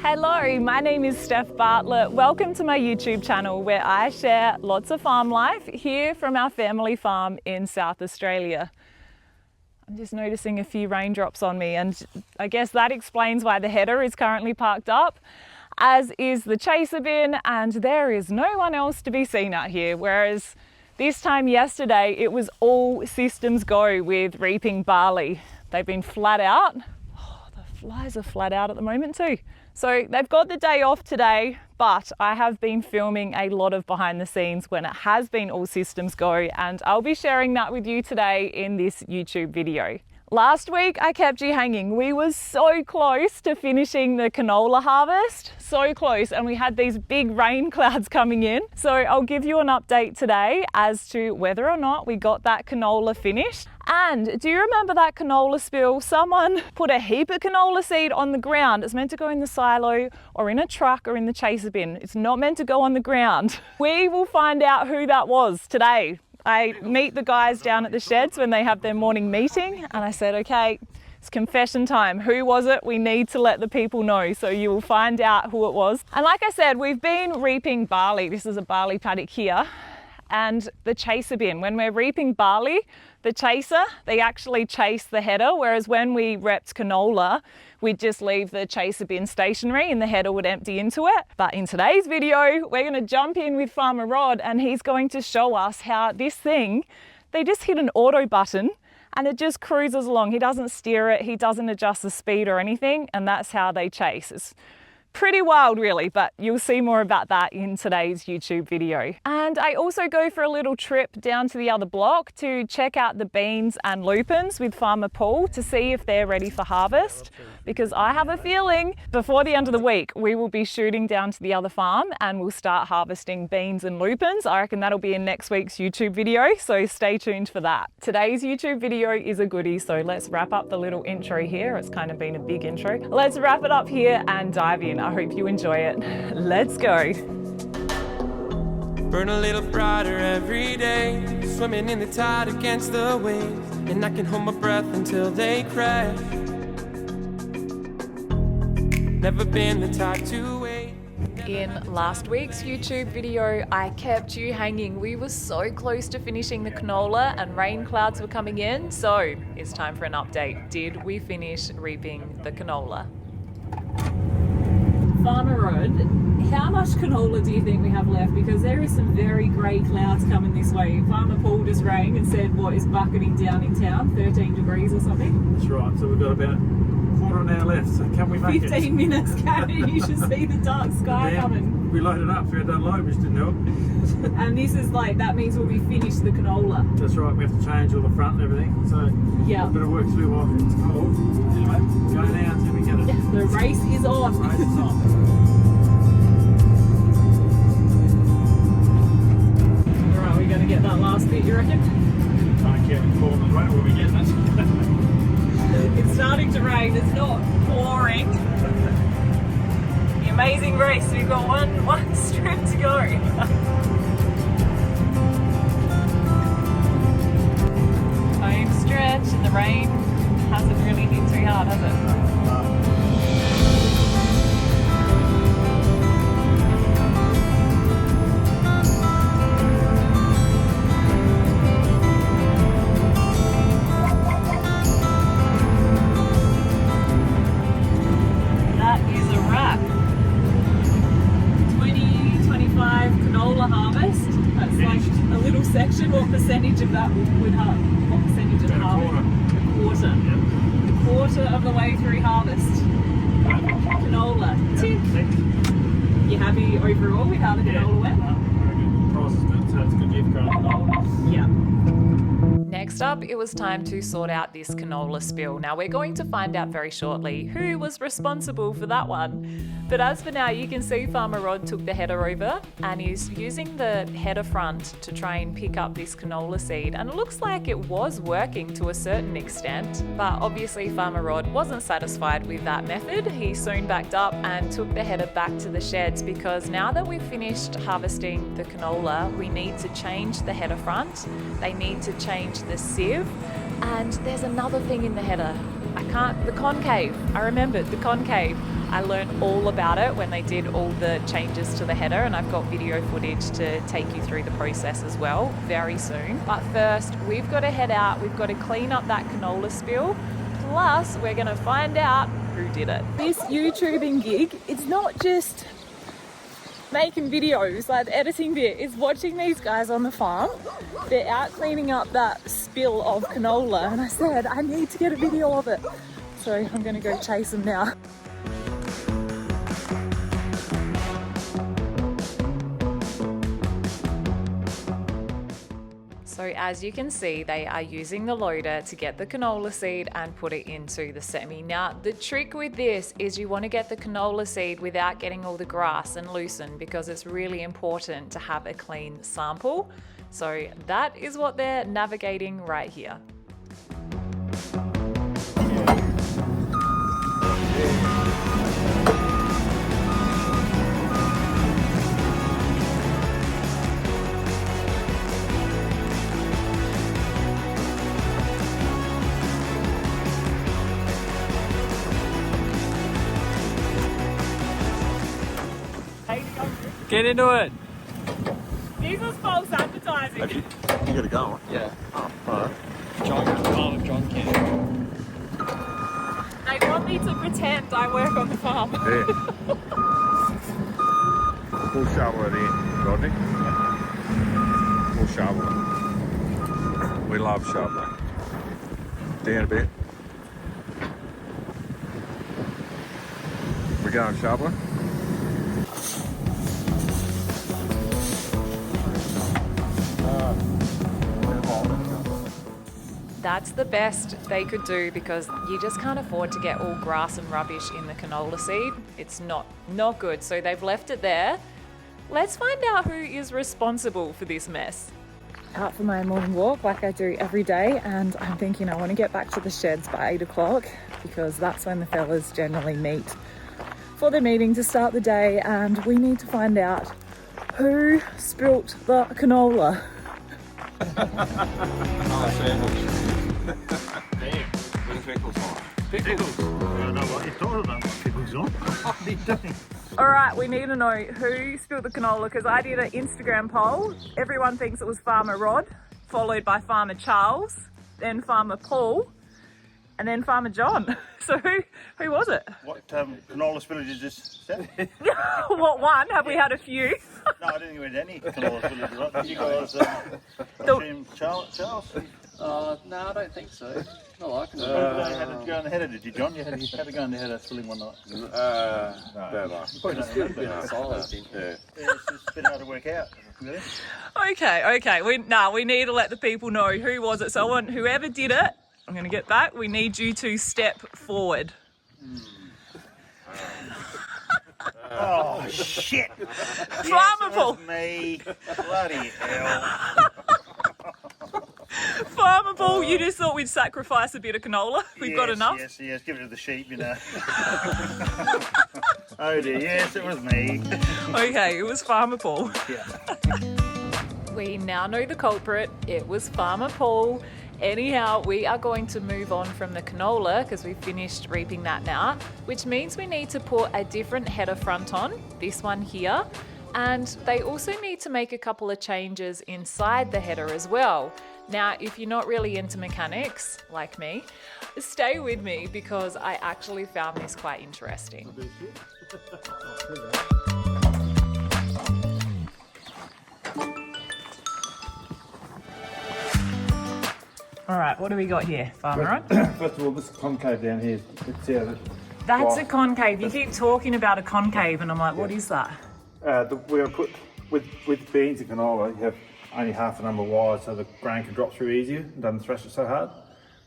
Hello, my name is Steph Bartlett. Welcome to my YouTube channel where I share lots of farm life here from our family farm in South Australia. I'm just noticing a few raindrops on me, and I guess that explains why the header is currently parked up, as is the chaser bin, and there is no one else to be seen out here, whereas this time yesterday it was all systems go with reaping barley. They've been flat out. Oh, the flies are flat out at the moment too. So they've got the day off today, but I have been filming a lot of behind the scenes when it has been all systems go, and I'll be sharing that with you today in this YouTube video. Last week I kept you hanging. We were so close to finishing the canola harvest, so close, and we had these big rain clouds coming in. So I'll give you an update today as to whether or not we got that canola finished. And do you remember that canola spill? Someone put a heap of canola seed on the ground. It's meant to go in the silo or in a truck or in the chaser bin. It's not meant to go on the ground. We will find out who that was today. I meet the guys down at the sheds when they have their morning meeting, and I said, okay, it's confession time. Who was it? We need to let the people know. So you will find out who it was. And like I said, we've been reaping barley. This is a barley paddock here. And the chaser bin, when we're reaping barley, the chaser, they actually chase the header, whereas when we repped canola, we'd just leave the chaser bin stationary and the header would empty into it. But in today's video, we're going to jump in with Farmer Rod, and he's going to show us how this thing, they just hit an auto button and it just cruises along. He doesn't steer it, he doesn't adjust the speed or anything, and that's how they chase. It's pretty wild really, but you'll see more about that in today's YouTube video. And I also go for a little trip down to the other block to check out the beans and lupins with Farmer Paul to see if they're ready for harvest, because I have a feeling before the end of the week we will be shooting down to the other farm and we'll start harvesting beans and lupins. I reckon that'll be in next week's YouTube video, so stay tuned for that. Today's YouTube video is a goodie, so let's wrap up the little intro here. It's kind of been a big intro. Let's wrap it up here and dive in. I hope you enjoy it. Let's go. Burn a little brighter every day, swimming in the tide against the waves, and I can hold my breath until they crash. Never been the type to wait. In last week's YouTube video, I kept you hanging. We were so close to finishing the canola and rain clouds were coming in, so it's time for an update. Did we finish reaping the canola? Farmer Rod, how much canola do you think we have left? Because there is some very grey clouds coming this way. Farmer Paul just rang and said what is bucketing down in town, 13 degrees or something. That's right, so we've got about a quarter of an hour left, so can we make 15 minutes, Gary, you should see the dark sky coming. We loaded up, so we had done low, which didn't help. And this is like, that means we'll be finished the canola. That's right, we have to change all the front and everything, so yeah, a bit of work to do while it's cold. Anyway, go now until we get it. The race is on. The race is on. We're going to get that last bit, you reckon? Try and keep it cold and rain, we'll be getting it. It's starting to rain, it's not pouring. The amazing race, we've got one strip to go. Home stretch, and the rain hasn't really hit too hard, has it? Section, what percentage of that would have? What percentage of the harvest? A quarter. Yep. A quarter of the way through harvest. Canola. Tick. You happy overall with how the canola went? Very good. Price is good, so it's a good year for canola. Yeah. Next up, it was time to sort out this canola spill. Now we're going to find out very shortly who was responsible for that one. But as for now, you can see Farmer Rod took the header over and is using the header front to try and pick up this canola seed. And it looks like it was working to a certain extent, but obviously Farmer Rod wasn't satisfied with that method. He soon backed up and took the header back to the sheds, because now that we've finished harvesting the canola, we need to change the header front. They need to change the sieve, and there's another thing in the header. the concave. I remembered the concave. I learned all about it when they did all the changes to the header, and I've got video footage to take you through the process as well very soon. But first, we've got to head out. We've got to clean up that canola spill. Plus, we're going to find out who did it. This YouTubing gig, it's not just making videos, like the editing bit is watching these guys on the farm. They're out cleaning up that spill of canola, and I said, I need to get a video of it. So I'm going to go chase them now. So as you can see, they are using the loader to get the canola seed and put it into the semi. Now, the trick with this is you want to get the canola seed without getting all the grass and loosen, because it's really important to have a clean sample. So that is what they're navigating right here. Get into it. This was false advertising. You gotta go. Yeah. Oh, alright. John can. They want me to pretend I work on the farm. Yeah. We'll shovel it in, Rodney. We'll shovel it. We love shoveling. Down a bit. We're going shoveling. That's the best they could do, because you just can't afford to get all grass and rubbish in the canola seed. It's not good. So they've left it there. Let's find out who is responsible for this mess. Out for my morning walk like I do every day, and I'm thinking I want to get back to the sheds by 8 o'clock because that's when the fellas generally meet for their meeting to start the day, and we need to find out who spilt the canola. Nice sandwich. Damn. Where's pickles on? Pickles. I don't know what you're talking about. Pickles on. What are you doing? All right, we need to know who spilled the canola, because I did an Instagram poll. Everyone thinks it was Farmer Rod, followed by Farmer Charles, then Farmer Paul, and then Farmer John. So who was it? What canola spillage is this set? What one? Have we had a few? No, I didn't think we had any canola spillage. Right? You guys team Charles? No, I don't think so. Not like it. You had to go on the header, did you, John? You had to go on the header spilling one night. Never. Probably don't remember. Yeah. It's just a bit hard to work out, really. Okay. We need to let the people know who was it. So I want whoever did it, I'm going to get back. We need you to step forward. Oh, shit. Farmer Paul. Me. Bloody hell. Farmer Paul, you just thought we'd sacrifice a bit of canola. We've got enough. Yes. Give it to the sheep, you know. Oh dear, yes, it was me. Okay, it was Farmer Paul. Yeah. We now know the culprit. It was Farmer Paul. Anyhow, we are going to move on from the canola because we've finished reaping that now, which means we need to put a different header front on, this one here. And they also need to make a couple of changes inside the header as well. Now, if you're not really into mechanics, like me, stay with me because I actually found this quite interesting. All right, what do we got here, Farmer? First of all, this concave down here. That's a concave. You keep talking about a concave and I'm like, what is that? We're put with beans and canola. You have only half the number of wires, so the grain can drop through easier and doesn't thresh it so hard.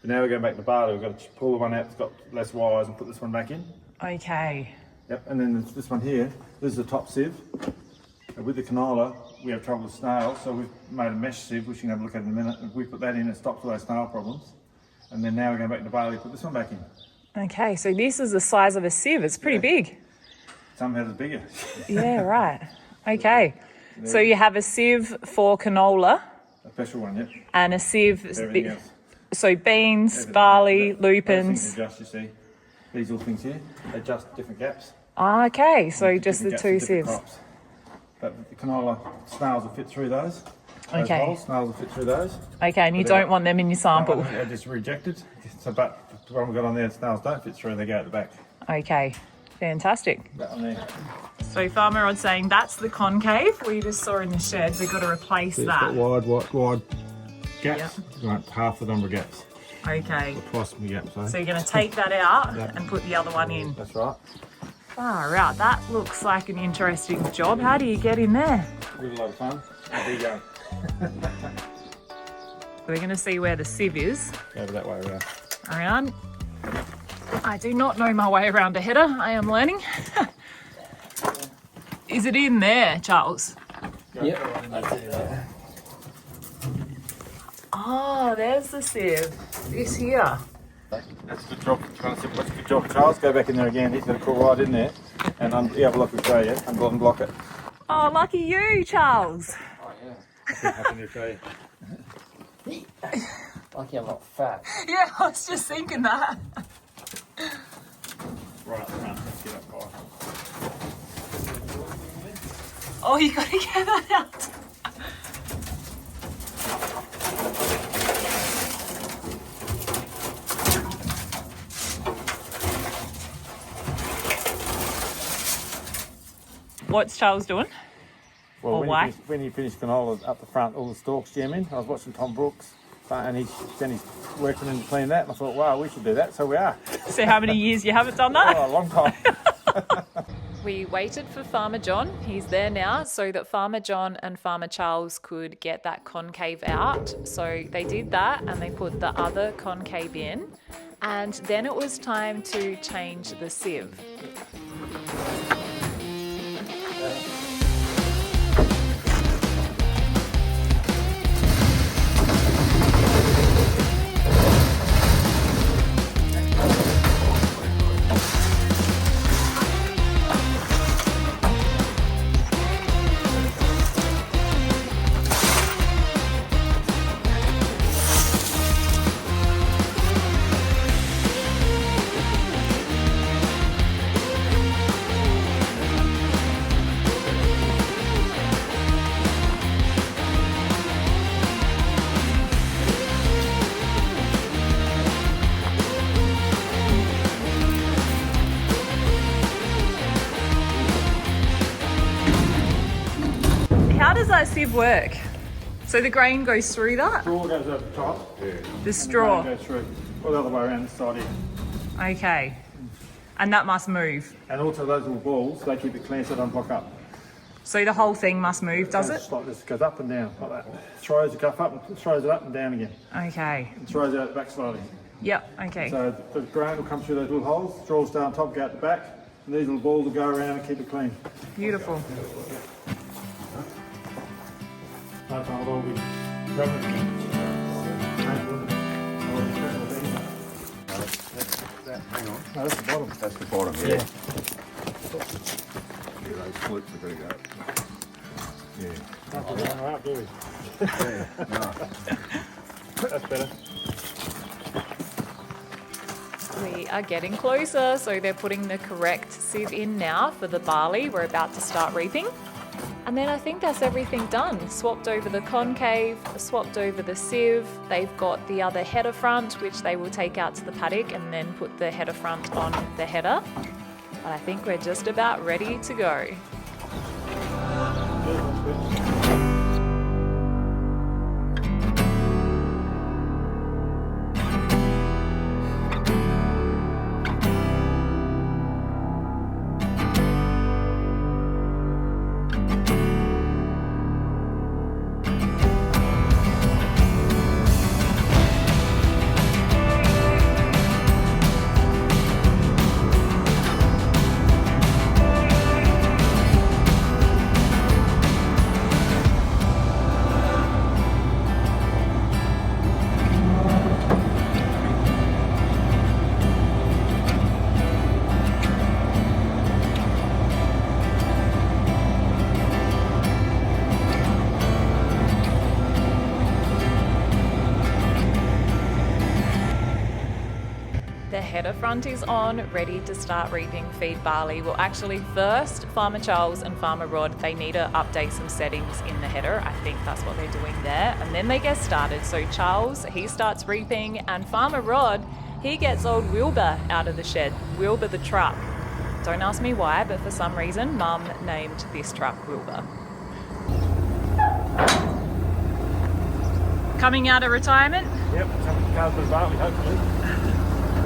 But now we're going back to barley. We've got to pull the one out that's got less wires and put this one back in. Okay. Yep, and then there's this one here. This is the top sieve. And with the canola, we have trouble with snails, so we've made a mesh sieve, which you can have a look at in a minute. If we put that in, it stops all those snail problems. And then now we're going back to barley, put this one back in. Okay, so this is the size of a sieve. It's pretty big. Some have it bigger. Yeah, right. Okay. So you have a sieve for canola A special one, yep. and a sieve. Everything else. So beans, barley, Those things lupins. adjust, you see. These little things here, they adjust different gaps. Ah, okay, so just the Different gaps two in different sieves. crops. But the canola snails will fit through those. Okay. Holes, snails will fit through those. Okay, and you But they're- don't want them in your sample. They're just rejected. So, but the one we've got on there, snails don't fit through, they go at the back. Okay, fantastic. That one there. So Farmer Rod's saying that's the concave we just saw in the shed. We've got to replace It's got that. wide gaps. Like half the number of gaps. Okay, Or twice the gaps, so you're going to take that out Yep. and put the other one in. That's right. Far out, that looks like an interesting job. How do you get in there? With a lot of fun. There you go. We're going to see where the sieve is. Go over that way around. Around. I do not know my way around a header. I am learning. Is it in there, Charles? Oh, there's the sieve. This here. That's a good job. That's a good job, Charles. Go back in there again. He's going to crawl right in there. And have a look at show you. Unblock it. Oh, lucky you, Charles. Happy to show you. Lucky I'm not fat. Yeah, I was just thinking that. Right up front. Let's get up high. Oh, you got to get that out. What's Charles doing? Well, Or why? when you finish canola up the front, all the stalks jam in. I was watching Tom Brooks, and he's working in to clean that, and I thought, wow, we should do that. So we are. So how many years you haven't done that? Oh, a long time. We waited for Farmer John. He's there now so that Farmer John and Farmer Charles could get that concave out. So they did that and they put the other concave in. And then it was time to change the sieve. How does that sieve work? So the grain goes through that? Straw goes over the top. The straw. Goes through. Or the other way around the side here. Okay. And that must move. And also those little balls, they keep it clean so they don't block up. So the whole thing must move, does it? It's like this, goes up and down like that. Throws the cup up and throws it up and down again. Okay. And throws it out the back slowly. Yep, okay. So the grain will come through those little holes, straws down top, go out the back, and these little balls will go around and keep it clean. Beautiful. No time at all. We rub it. Hang on. No, that's the bottom. That's the bottom, yeah. Yeah, those flutes are going to go. Yeah. Not to run her up, do we? Yeah, no. That's better. We are getting closer, so they're putting the correct sieve in now for the barley. We're about to start reaping. And then I think that's everything done. Swapped over the concave, swapped over the sieve. They've got the other header front, which they will take out to the paddock and then put the header front on the header. But I think we're just about ready to go. front is on, ready to start reaping feed barley. Well, actually first, Farmer Charles and Farmer Rod, they need to update some settings in the header. I think that's what they're doing there. And then they get started. So Charles, he starts reaping, and Farmer Rod, he gets old Wilbur out of the shed. Wilbur the truck. Don't ask me why, but for some reason, Mum named this truck Wilbur. Coming out of retirement? Yep, coming to Carl's Barley, hopefully. A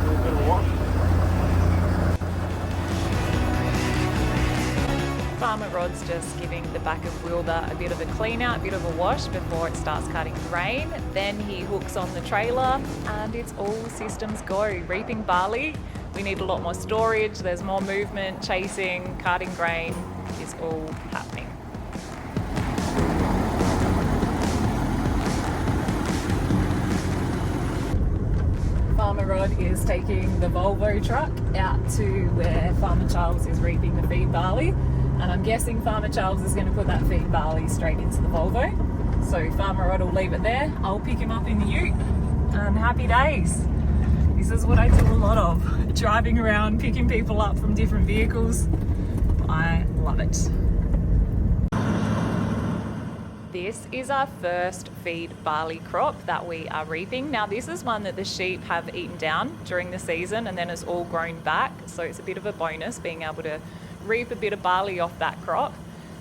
little bit of a wash. Farmer Rod's just giving the back of Wilbur a bit of a clean out, a bit of a wash before it starts cutting grain. Then he hooks on the trailer and it's all systems go. Reaping barley, we need a lot more storage, there's more movement, chasing, cutting grain is all happening. Farmer Rod is taking the Volvo truck out to where Farmer Charles is reaping the feed barley, and I'm guessing Farmer Charles is going to put that feed barley straight into the Volvo. So Farmer Rod will leave it there, I'll pick him up in the ute, and happy days. This is what I do a lot of, driving around, picking people up from different vehicles. I love it. This is our first feed barley crop that we are reaping. Now this is one that the sheep have eaten down during the season and then it's all grown back. So it's a bit of a bonus being able to reap a bit of barley off that crop.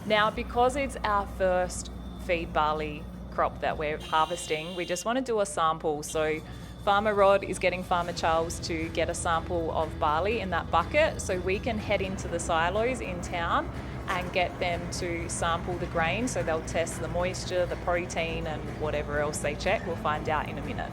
Now because it's our first feed barley crop that we're harvesting, we just want to do a sample. So Farmer Rod is getting Farmer Charles to get a sample of barley in that bucket so we can head into the silos in town and get them to sample the grain, so they'll test the moisture, the protein and whatever else they check. We'll find out in a minute.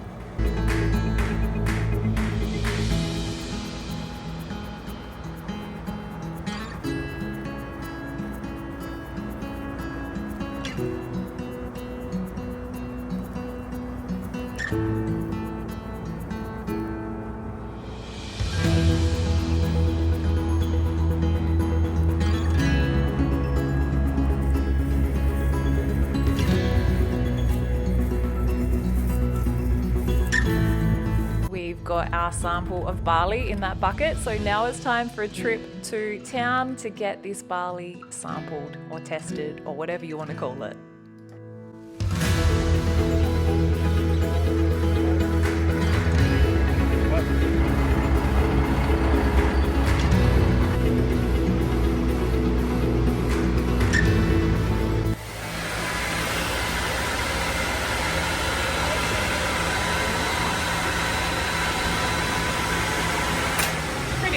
Got our sample of barley in that bucket, so now it's time for a trip to town to get this barley sampled or tested or whatever you want to call it.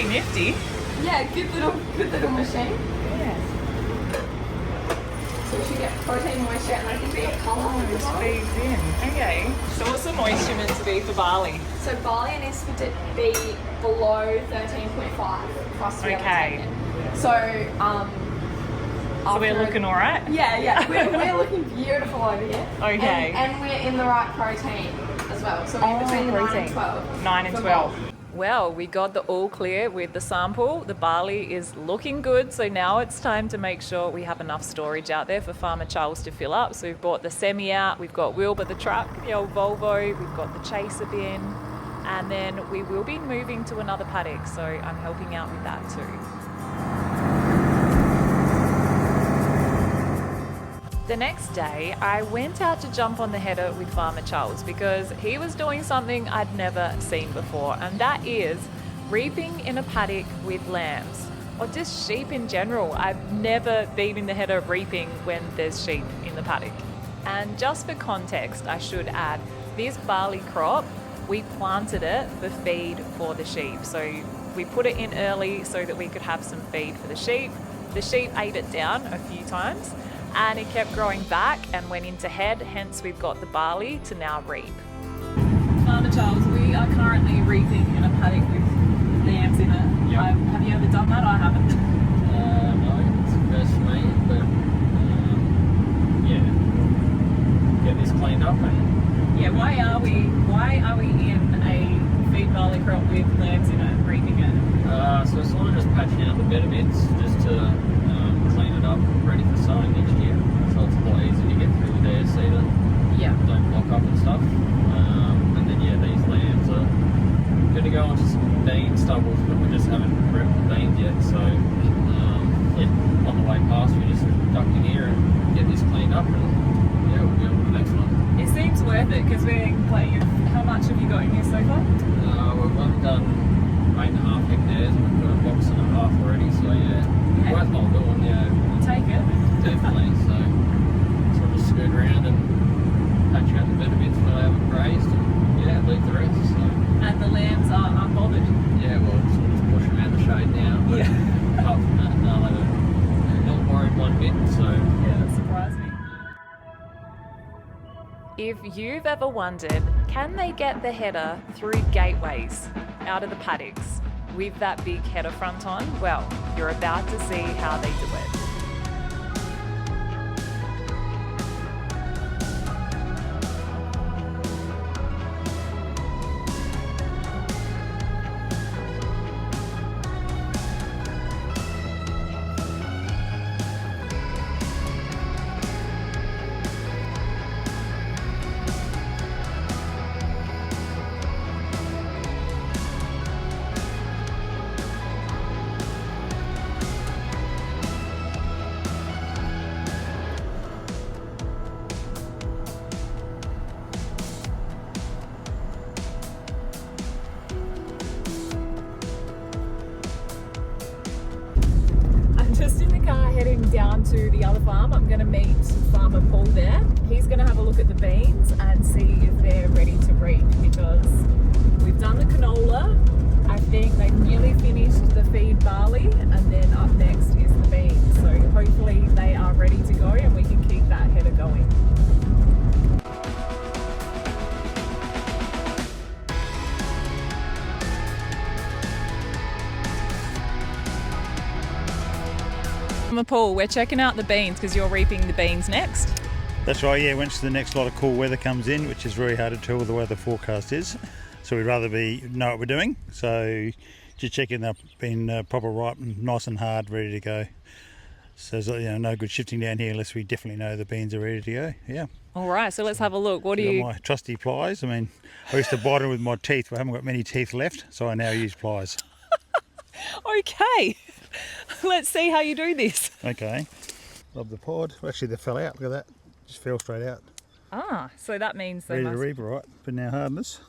Nifty. Yeah, good little machine. Yeah. So we should get protein, moisture, and I think we get colour. Oh, this feeds in. Okay. So what's the moisture meant to be for barley? So barley needs to be below 13.5 for us to be able to take it. So we're looking all right? Yeah. We're looking beautiful over here. Okay. And we're in the right protein as well. So we're between the 9 and 12. 9 and 12. Well, we got the all clear with the sample. The barley is looking good, so now it's time to make sure we have enough storage out there for Farmer Charles to fill up. So we've brought the semi out, we've got Wilbur the truck, the old Volvo, we've got the chaser bin, and then we will be moving to another paddock, so I'm helping out with that too. The next day, I went out to jump on the header with Farmer Charles because he was doing something I'd never seen before, and that is reaping in a paddock with lambs, or just sheep in general. I've never been in the header reaping when there's sheep in the paddock. And just for context, I should add, this barley crop, we planted it for feed for the sheep. So we put it in early so that we could have some feed for the sheep. The sheep ate it down a few times, and it kept growing back and went into head, hence we've got the barley to now reap. Farmer Charles, we are currently reaping in a paddock with lambs in it. Yep. Have you ever done that? I haven't. No, it's first for me, but get this cleaned up and Yeah, why are we in a feed barley crop with lambs in it, reaping it? so it's sort of just patching out the better bits just to clean it up, ready for sowing next year. So it's a lot easier to get through the DSC that Yeah. don't block up and stuff. And then these lambs are going to go onto some bean stuff. stubbles, but we just haven't ripped the beans yet. So yeah, on the way past, we just ducked in here and get this cleaned up, and yeah, we'll be on to the next one. It seems worth it because we're playing. How much have you got in here so far? We've only done 8.5 hectares, and we've got a box and a half already. So yeah, worthwhile doing. Yeah, We'll take it. definitely. So sort of scoot around and patch out the better bits that I haven't grazed, and yeah, leave the rest. So. And the lambs are unbothered. Yeah, well, sort of just push them out the shade now. But apart from that, no, they're not worried one bit. So Yeah, that surprised me. If you've ever wondered, can they get the header through gateways out of the paddocks with that big header front on? Well, you're about to see how they do it. Heading down to the other farm. I'm going to meet Farmer Paul there. He's going to have a look at the beans and see if they're ready to reap, because we've done the canola. I think they've nearly finished the feed barley, and then up next is the beans. So hopefully they are ready to go and we can keep that header going. Paul, we're checking out the beans because you're reaping the beans next. That's right, yeah, once the next lot of cool weather comes in, which is very hard to tell what the weather forecast is. So we'd rather know what we're doing. So just checking they've been proper ripe and nice and hard, ready to go. So there's no good shifting down here unless we definitely know the beans are ready to go. Yeah. All right, so let's have a look. What do you... My trusty pliers. I mean, I used to bite them with my teeth, but I haven't got many teeth left, so I now use pliers. Okay, let's see how you do this. Okay. Love the pod. Well, actually, they fell out. Look at that. Just fell straight out. Ah, so that means they ready must... to reap, right? But now hardness.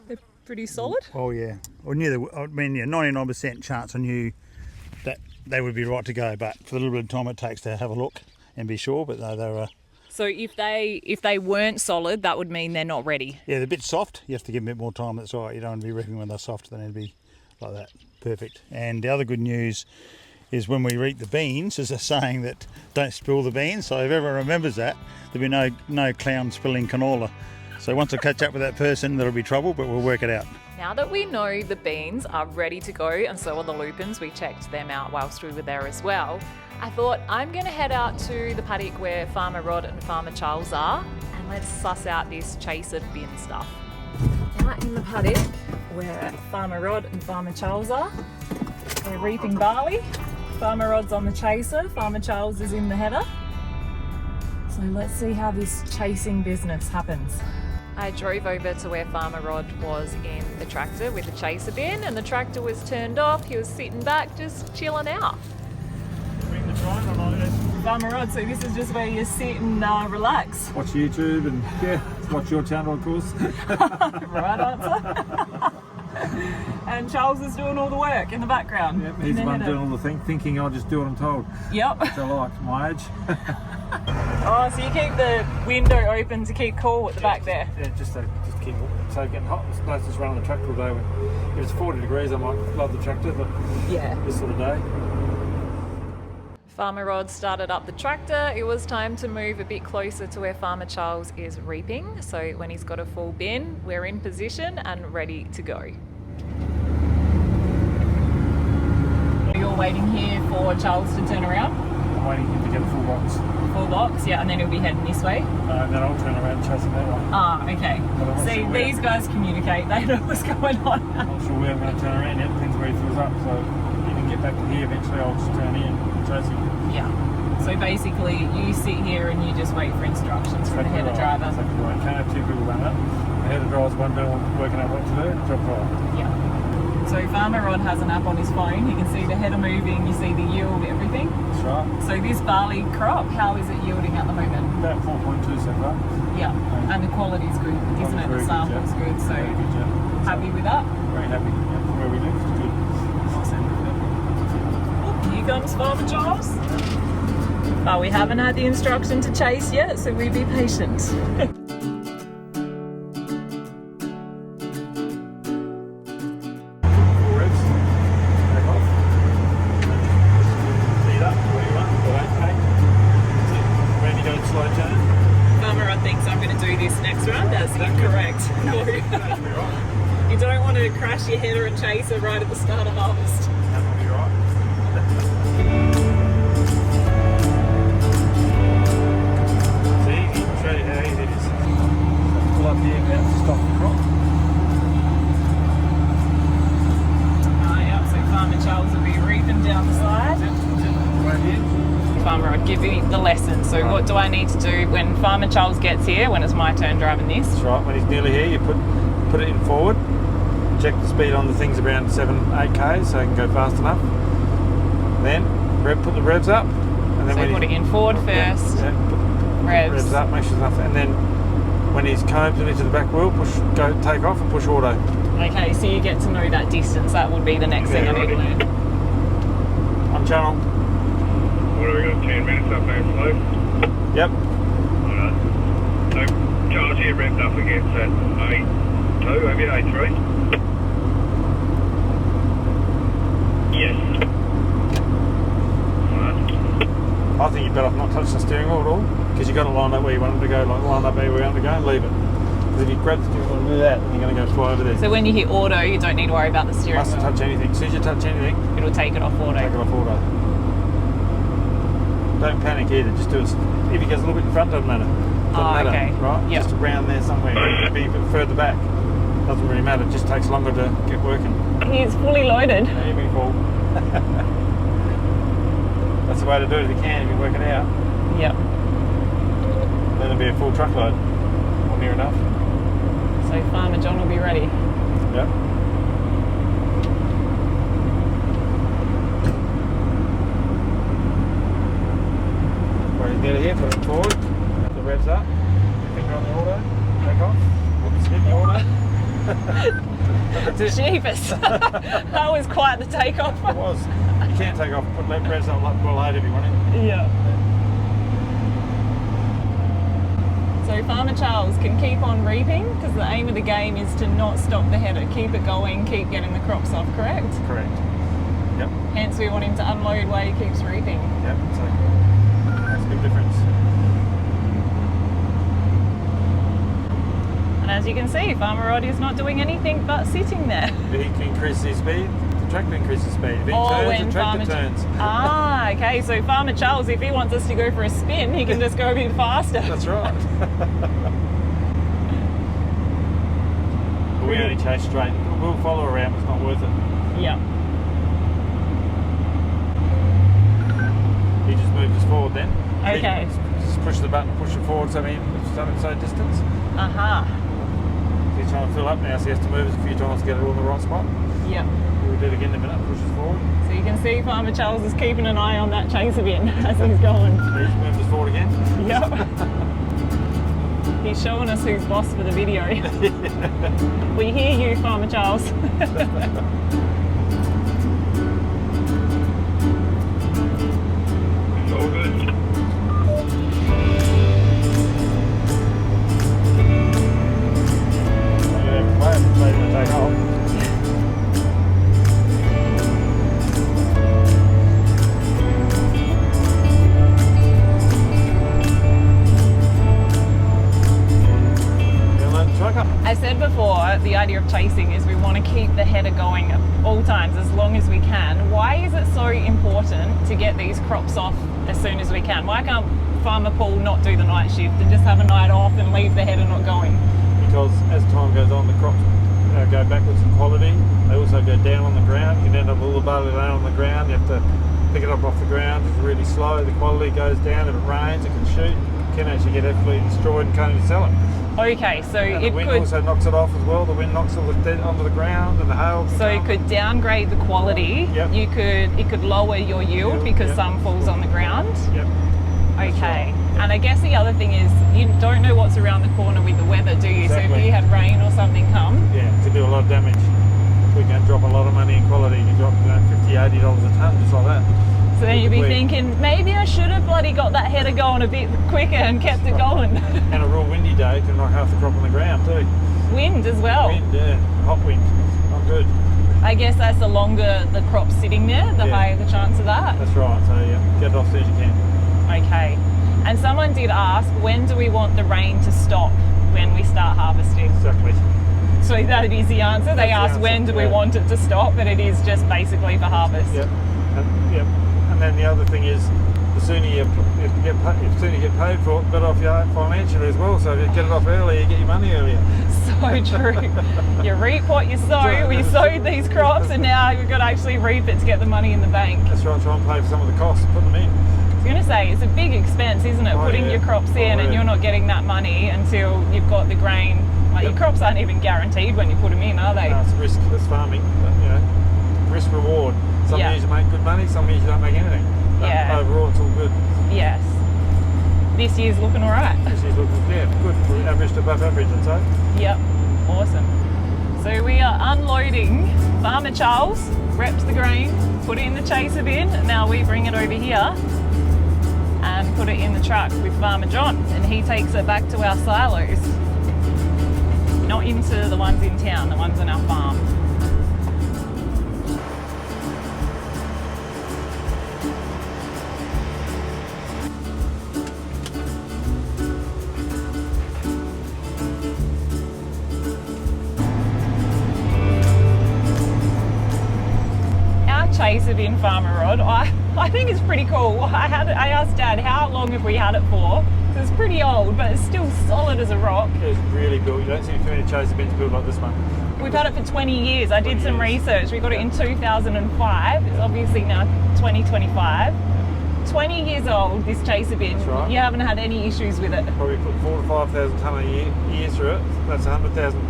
They're pretty solid. Oh yeah. I knew. I mean, 99% chance I knew that they would be right to go. But for the little bit of time it takes to have a look and be sure. But no, they were. So if they weren't solid, that would mean they're not ready. Yeah, they're a bit soft. You have to give them a bit more time. That's right. You don't want to be reaping when they're soft. They need to be like that. Perfect. And the other good news is when we reap the beans, there's a saying that don't spill the beans. So if everyone remembers that, there'll be no clown spilling canola. So once I catch up with that person, there'll be trouble, but we'll work it out. Now that we know the beans are ready to go, and so are the lupins, we checked them out whilst we were there as well, I thought I'm going to head out to the paddock where Farmer Rod and Farmer Charles are, and let's suss out this chaser bin stuff. Out in the paddock where Farmer Rod and Farmer Charles are, they're reaping barley. Farmer Rod's on the chaser, Farmer Charles is in the header. So let's see how this chasing business happens. I drove over to where Farmer Rod was in the tractor with the chaser bin, and the tractor was turned off. He was sitting back, just chilling out. Bring the drone on it. Farmer Rod, so this is just where you sit and relax. Watch YouTube and watch your channel, of course. Right answer. And Charles is doing all the work in the background. Yep, he's the one doing all the thinking I'll just do what I'm told. Yep. Which I like, my age. Oh, so you keep the window open to keep cool at the back there? Yeah, just keep so getting hot. It's nice just running the tractor all day. If it's 40 degrees, I might love the tractor, but yeah, this sort of day. Farmer Rod started up the tractor. It was time to move a bit closer to where Farmer Charles is reaping. So when he's got a full bin, we're in position and ready to go. You're waiting here for Charles to turn around? I'm waiting for him to get a full box. Full box, yeah, and then he'll be heading this way? And then I'll turn around and chase him that way. Ah, okay. See, these guys communicate. They know what's going on. I'm not sure where I'm going to turn around yet. Depends where he fills up. So if he can get back to here eventually, I'll just turn in and chase him. Yeah. So basically, you sit here and you just wait for instructions from the header driver. Exactly right. Can't have two people run it. The header driver's one doing, working out what to do, job right. Yeah. So Farmer Rod has an app on his phone. He can see the header moving, you see the yield, everything. That's right. So this barley crop, how is it yielding at the moment? About 4.2 so far. Yeah, and the quality's good, isn't it? The sample's good, so very good, yeah. happy with that? Very happy. Yeah, from where we live, it's good. Awesome. Here comes Farmer Charles. Oh, we haven't had the instruction to chase yet, so we be patient. Farmer Rod thinks I'm going to do this next round. That's incorrect. No. You don't want to crash your header and chaser right at the start of harvest. That will be right. It's easy. I'll show you how easy it is. So pull up here about to stop the crop. Yeah, so Farmer Charles will be reaping down the side. Right here. Farmer, I'd give you the lesson. So Right. what do I need to do when Farmer Charles gets here, when it's my turn driving this? That's right. When he's nearly here, you put it in forward. Check the speed on the things around 7-8 k's so it can go fast enough. Then put the revs up. And then So when put it in forward first, put revs. revs up, make sure it's enough. And then when he's combed into the back wheel, take off and push auto. Okay, so you get to know that distance. That would be the next thing I need to learn. On channel. What have we got? 10 minutes up there slow. Yep. Alright. So Charles here revved up against that A2, have you? A3? Yes. Alright. I think you're better off not touching the steering wheel at all because you've got it lined up where you want it to go, like lined up where you want it to go and leave it. Because if you grab the steering wheel and do that, then you're going to go fly over there. So when you hit auto, you don't need to worry about the steering Mustn't wheel. touch anything. As soon as you touch anything, It'll take it off auto. take it off auto. Don't panic either. Just do it. If he goes a little bit in front, doesn't matter. Doesn't matter, okay. right? Yep. Just around there somewhere. Be a bit further back. Doesn't really matter. It just takes longer to get working. He's fully loaded. Yeah, you've been cool. That's the way to do it if you can, if you work it out. Yep. Then it'll be a full truckload. Or near enough. So Farmer John will be ready. Yep. Right, he's nearly here, put it forward. Put the revs up. Finger on the auto. Take off. Whoops, hit the auto. That's it. Jeepers. That was quite the takeoff. It was. You can't take off, put revs up well load if you want to. Yeah. So Farmer Charles can keep on reaping because the aim of the game is to not stop the header, keep it going, keep getting the crops off, correct? Correct. Yep. Hence we want him to unload while he keeps reaping. Yep. So that's a big difference. And as you can see, Farmer Rod is not doing anything but sitting there. If he can increase his speed, the tractor increases speed. If he turns, the tractor turns. Ah, okay. So Farmer Charles, if he wants us to go for a spin, he can just go a bit faster. That's right. But we only chase straight. We'll follow around, it's not worth it. Yeah. He just moves us forward then. Okay. Just push the button, push it forward so distance. Aha. He's trying to fill up now, so he has to move us a few times to get it all in the right spot. Yep. We'll do it again in a minute, push us forward. So you can see Farmer Charles is keeping an eye on that chaser bin as he's going. He just moves us forward again. Yep. He's showing us who's boss for the video. We hear you, Farmer Charles. It's all good. Take off. I said before, the idea of chasing is we want to keep the header going at all times as long as we can. Why is it so important to get these crops off as soon as we can? Why can't Farmer Paul not do the night shift and just have a night off and leave the header not going? Because as time goes on, the crops go backwards in quality. They also go down on the ground. You can end up with all the barley laying on the ground. You have to pick it up off the ground. It's really slow. The quality goes down. If it rains, it can shoot. It can actually get absolutely destroyed and can't even sell it. Okay, so And it the wind could also knocks it off as well. The wind knocks all the dead onto the ground, and the hail. so it could downgrade the quality. Yep. It could lower your yield because Yep. some falls on the ground. Yep. Okay. And I guess the other thing is you don't know what's around the corner with the weather, do you? So Exactly. if you had rain or something come, Yeah, to do a lot of damage. We can drop a lot of money in quality. You can drop $50, $80 a tonne just like that. so then you'd be Wait. thinking, maybe I should have bloody got that header going a bit quicker and kept it going. And a real windy day can knock half the crop on the ground too. Wind as well. Wind, yeah, hot wind. Not good. I guess that's the longer the crop's sitting there, the Yeah. higher the chance of that. That's right. So yeah, get it off as soon as you can. Okay. And someone did ask, when do we want the rain to stop when we start harvesting? Exactly. So that is the answer. They That's the asked answer, when do we yeah. want it to stop, but it is just basically for harvest. Yep. And then the other thing is, the sooner you get paid for it, better off you are financially as well. So if you get it off early, you get your money earlier. So true. You reap what you sow. We sowed these crops and now you've got to actually reap it to get the money in the bank. That's right. Try and pay for some of the costs and put them in. I was going to say, it's a big expense, isn't it? Oh, Putting yeah. your crops in Oh, and yeah. you're not getting that money until you've got the grain. Like Yep. your crops aren't even guaranteed when you put them in, are they? No, it's a risk. That's farming. But, you know, risk reward. Some Yeah. years you make good money. Some years you don't make anything. But Yeah. overall, it's all good. Yes. This year's looking all right. This is looking good. For average to above average, I'd say. Yep, awesome. So we are unloading. Farmer Charles reps the grain, put it in the chaser bin, and now we bring it over here and put it in the truck with Farmer John, and he takes it back to our silos. Not into the ones in town, the ones on our farm. Chaser bin farmer rod, I think it's pretty cool. I asked Dad how long have we had it for. It's pretty old, but it's still solid as a rock. It's really built. You don't see too many chaser bins built like this one. We've had it for 20 years. I did some research. We got it in 2005. It's obviously now 2025. 20 years old, this chaser bin. That's right. You haven't had any issues with it. Probably put 4,000 to 5,000 tonne a year through it. That's 100,000.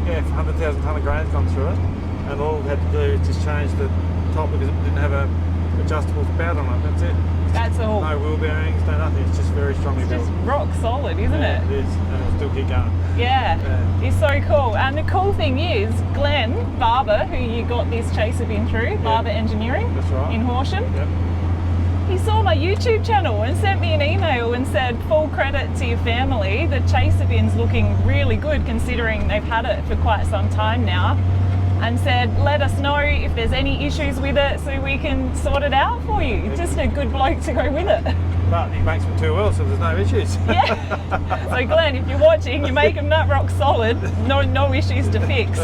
Yeah, 100,000 tonne of grain's gone through it. And all we had to do is just change the top because it didn't have a adjustable spout on it. That's it. That's all. No wheel bearings, no nothing. It's just very strongly It's built. just rock solid, isn't Yeah, it? it is, and it'll still keep going. Yeah, Yeah. it's so cool. And the cool thing is, Glenn Barber, who you got this chaser bin through, Barber Engineering That's right. in Horsham, Yep. he saw my YouTube channel and sent me an email and said, full credit to your family, the chaser bin's looking really good considering they've had it for quite some time now, and said, let us know if there's any issues with it so we can sort it out for you. Just a good bloke to go with it. But he makes them too well, so there's no issues. Yeah. So Glenn, if you're watching, you make them that rock solid, no issues to fix.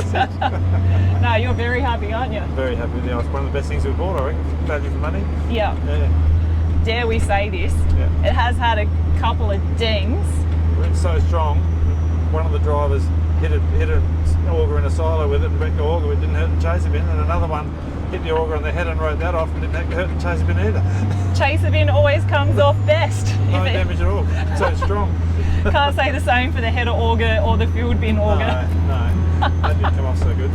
No, you're very happy, aren't you? Very happy with it. It's one of the best things we've bought, I reckon. Value for money. Yeah. Yeah. Dare we say this? Yeah. It has had a couple of dings. It's so strong. One of the drivers hit an auger in a silo with it and wrecked the auger. It didn't hurt the chaser bin, and another one hit the auger on the head and wrote that off and didn't hurt the chaser bin either. Chaser bin always comes off best. No If it- damage at all. So strong. Can't say the same for the header auger or the field bin auger. No, that didn't come off so good.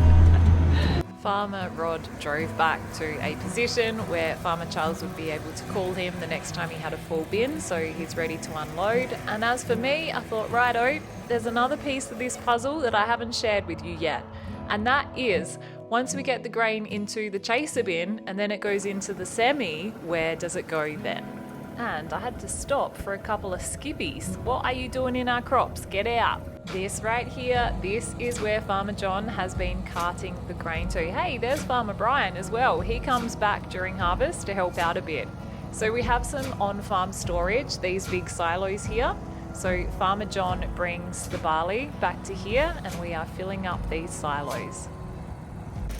Farmer Rod drove back to a position where Farmer Charles would be able to call him the next time he had a full bin, so he's ready to unload. And as for me, I thought, righto, there's another piece of this puzzle that I haven't shared with you yet. And that is, once we get the grain into the chaser bin and then it goes into the semi, where does it go then? And I had to stop for a couple of skippies. What are you doing in our crops? Get out. This right here, this is where Farmer John has been carting the grain to. Hey, there's Farmer Brian as well. He comes back during harvest to help out a bit. So we have some on-farm storage, these big silos here. So Farmer John brings the barley back to here and we are filling up these silos.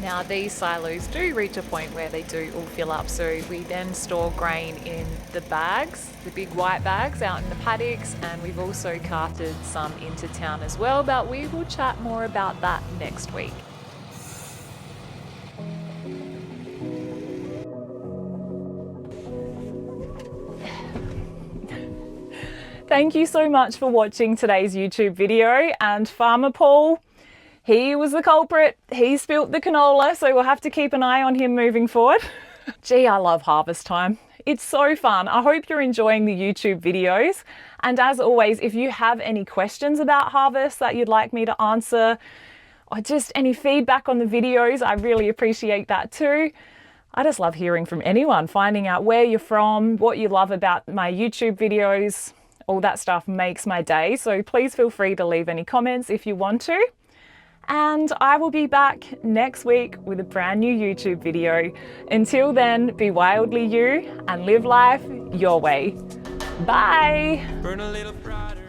Now these silos do reach a point where they do all fill up, so we then store grain in the bags, the big white bags out in the paddocks, and we've also carted some into town as well, but we will chat more about that next week. Thank you so much for watching today's YouTube video, and Farmer Paul, he was the culprit. He spilt the canola, so we'll have to keep an eye on him moving forward. Gee, I love harvest time. It's so fun. I hope you're enjoying the YouTube videos. And as always, if you have any questions about harvest that you'd like me to answer, or just any feedback on the videos, I really appreciate that too. I just love hearing from anyone, finding out where you're from, what you love about my YouTube videos. All that stuff makes my day. So please feel free to leave any comments if you want to. And I will be back next week with a brand new YouTube video. Until then, be wildly you and live life your way. Bye.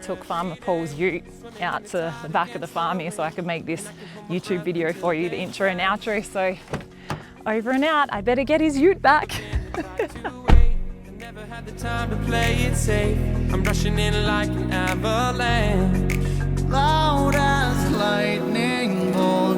Took Farmer Paul's ute out to the back of the farm here so I could make this YouTube video for you, the intro and outro. So over and out, I better get his ute back. Never had the time to play it safe. I'm rushing in like an avalanche. Loud as lightning bolts.